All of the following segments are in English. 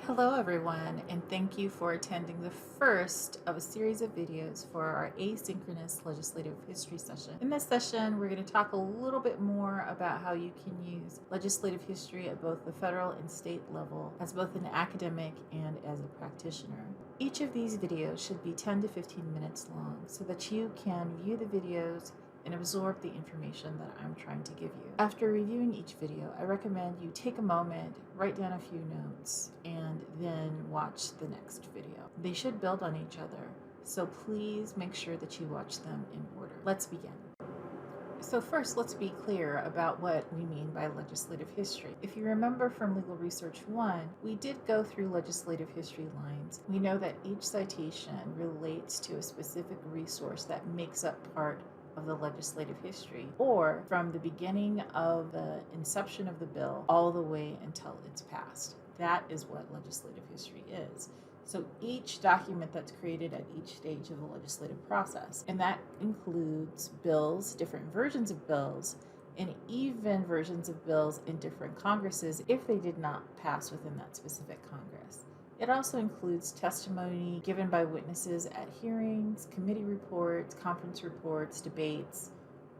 Hello everyone, and thank you for attending the first of a series of videos for our asynchronous legislative history session. In this session, we're going to talk a little bit more about how you can use legislative history at both the federal and state level as both an academic and as a practitioner. Each of these videos should be 10 to 15 minutes long so that you can view the videos and absorb the information that I'm trying to give you. After reviewing each video, I recommend you take a moment, write down a few notes, and then watch the next video. They should build on each other, so please make sure that you watch them in order. Let's begin. So first, let's be clear about what we mean by legislative history. If you remember from Legal Research 1, we did go through legislative history lines. We know that each citation relates to a specific resource that makes up part of the legislative history, or from the beginning of the inception of the bill all the way until it's passed. That is what legislative history is. So each document that's created at each stage of the legislative process, and that includes bills, different versions of bills, and even versions of bills in different Congresses if they did not pass within that specific Congress. It also includes testimony given by witnesses at hearings, committee reports, conference reports, debates,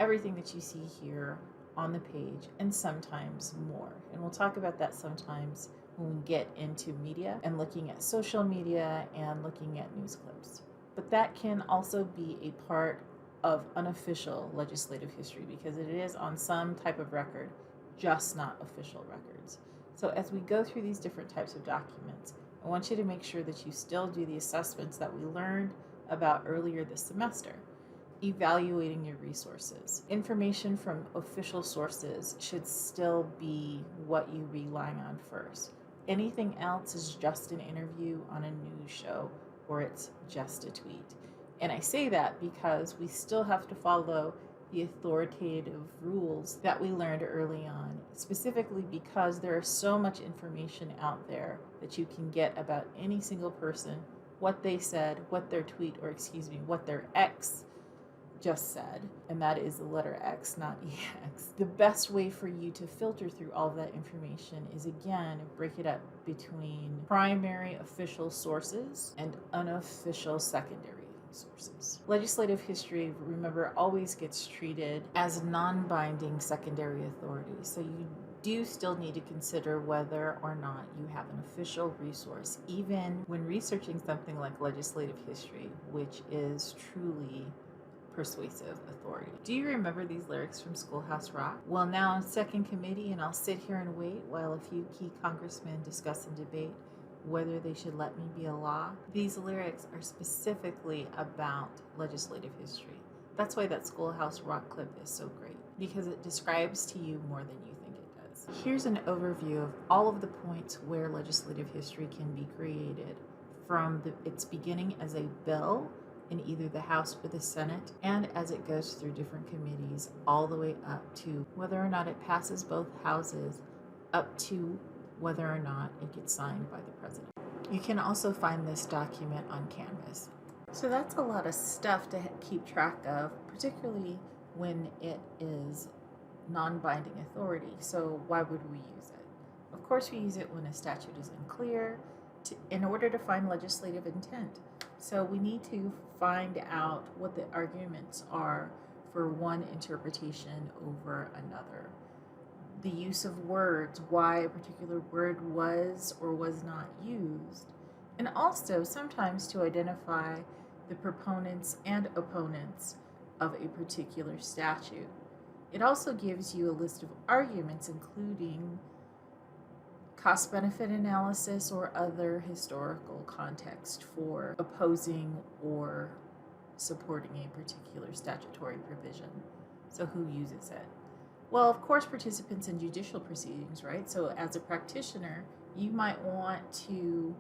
everything that you see here on the page, and sometimes more. And we'll talk about that sometimes when we get into media and looking at social media and looking at news clips. But that can also be a part of unofficial legislative history because it is on some type of record, just not official records. So as we go through these different types of documents, I want you to make sure that you still do the assessments that we learned about earlier this semester. Evaluating your resources. Information from official sources should still be what you rely on first. Anything else is just an interview on a news show or it's just a tweet. And I say that because we still have to follow the authoritative rules that we learned early on, specifically because there is so much information out there that you can get about any single person, what they said, what their tweet, or what their ex just said, and that is the letter X, not EX. The best way for you to filter through all of that information is, again, break it up between primary official sources and unofficial secondary sources. Legislative history, remember, always gets treated as non-binding secondary authority, so you do still need to consider whether or not you have an official resource, even when researching something like legislative history, which is truly persuasive authority. Do you remember these lyrics from Schoolhouse Rock? Well, now I'm second committee and I'll sit here and wait while a few key congressmen discuss and debate whether they should let me be a law. These lyrics are specifically about legislative history. That's why that Schoolhouse Rock clip is so great, because it describes to you more than you think it does. Here's an overview of all of the points where legislative history can be created from its beginning as a bill in either the House or the Senate, and as it goes through different committees all the way up to whether or not it passes both houses, up to whether or not it gets signed by the president. You can also find this document on Canvas. So that's a lot of stuff to keep track of, particularly when it is non-binding authority. So why would we use it? Of course we use it when a statute is unclear in order to find legislative intent. So we need to find out what the arguments are for one interpretation over another. The use of words, why a particular word was or was not used, and also sometimes to identify the proponents and opponents of a particular statute. It also gives you a list of arguments, including cost-benefit analysis or other historical context for opposing or supporting a particular statutory provision. So who uses it? Well, of course, participants in judicial proceedings, right? So as a practitioner, you might want to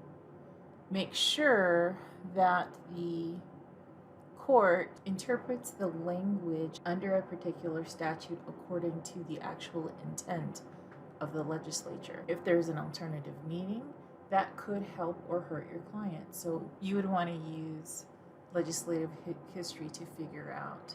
make sure that the court interprets the language under a particular statute according to the actual intent of the legislature. If there's an alternative meaning, that could help or hurt your client. So you would want to use legislative history to figure out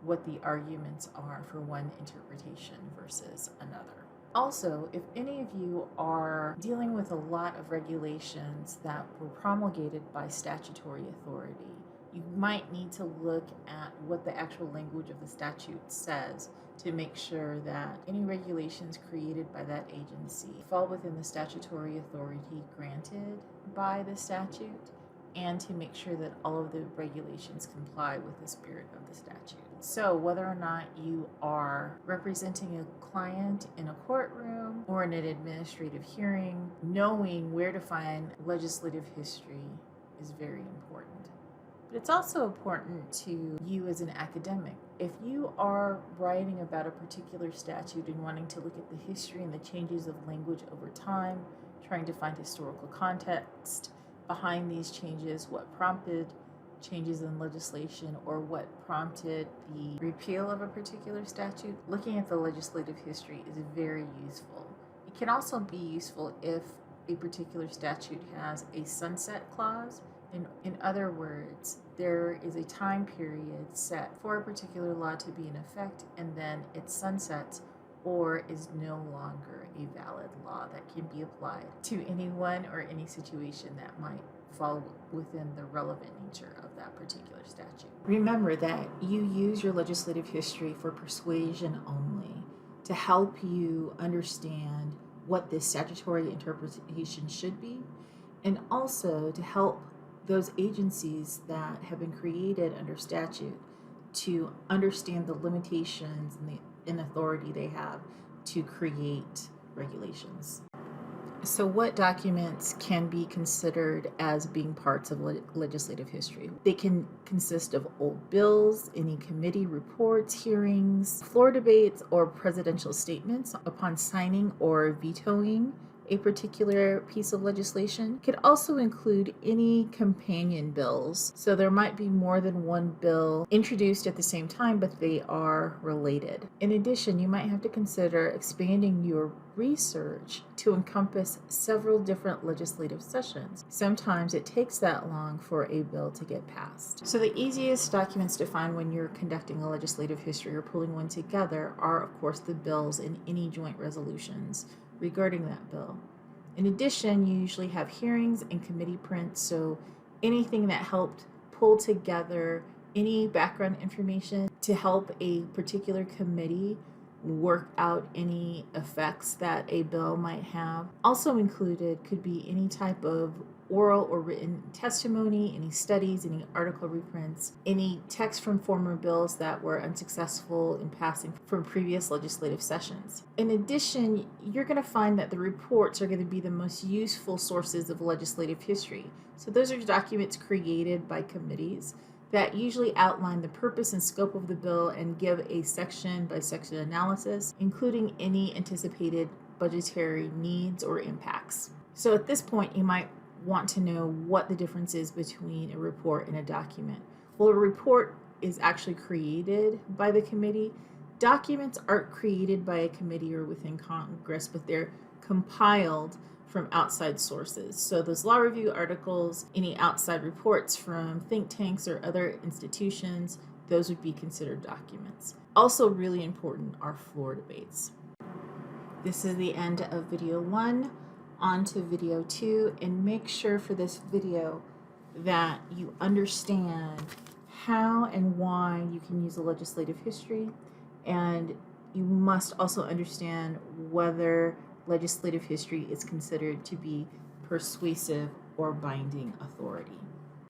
what the arguments are for one interpretation versus another. Also, if any of you are dealing with a lot of regulations that were promulgated by statutory authority, you might need to look at what the actual language of the statute says to make sure that any regulations created by that agency fall within the statutory authority granted by the statute, and to make sure that all of the regulations comply with the spirit of the statute. So whether or not you are representing a client in a courtroom or in an administrative hearing, knowing where to find legislative history is very important. But it's also important to you as an academic. If you are writing about a particular statute and wanting to look at the history and the changes of language over time, trying to find historical context behind these changes, what prompted changes in legislation, or what prompted the repeal of a particular statute, looking at the legislative history is very useful. It can also be useful if a particular statute has a sunset clause. In other words, there is a time period set for a particular law to be in effect, and then it sunsets or is no longer a valid law that can be applied to anyone or any situation that might fall within the relevant nature of that particular statute. Remember that you use your legislative history for persuasion only, to help you understand what this statutory interpretation should be, and also to help those agencies that have been created under statute to understand the limitations and the authority they have to create regulations. So what documents can be considered as being parts of legislative history? They can consist of old bills, any committee reports, hearings, floor debates, or presidential statements upon signing or vetoing a particular piece of legislation. Could also include any companion bills. So there might be more than one bill introduced at the same time, but they are related. In addition, you might have to consider expanding your research to encompass several different legislative sessions. Sometimes it takes that long for a bill to get passed. So the easiest documents to find when you're conducting a legislative history or pulling one together are, of course, the bills and any joint resolutions regarding that bill. In addition, you usually have hearings and committee prints, so anything that helped pull together any background information to help a particular committee work out any effects that a bill might have. Also included could be any type of oral or written testimony, any studies, any article reprints, any text from former bills that were unsuccessful in passing from previous legislative sessions. In addition, you're going to find that the reports are going to be the most useful sources of legislative history. So those are documents created by committees that usually outline the purpose and scope of the bill and give a section-by-section analysis, including any anticipated budgetary needs or impacts. So at this point, you might want to know what the difference is between a report and a document. Well, a report is actually created by the committee. Documents aren't created by a committee or within Congress, but they're compiled from outside sources. So those law review articles, any outside reports from think tanks or other institutions, those would be considered documents. Also really important are floor debates. This is the end of video 1. On to video 2, and make sure for this video that you understand how and why you can use a legislative history, and you must also understand whether legislative history is considered to be persuasive or binding authority.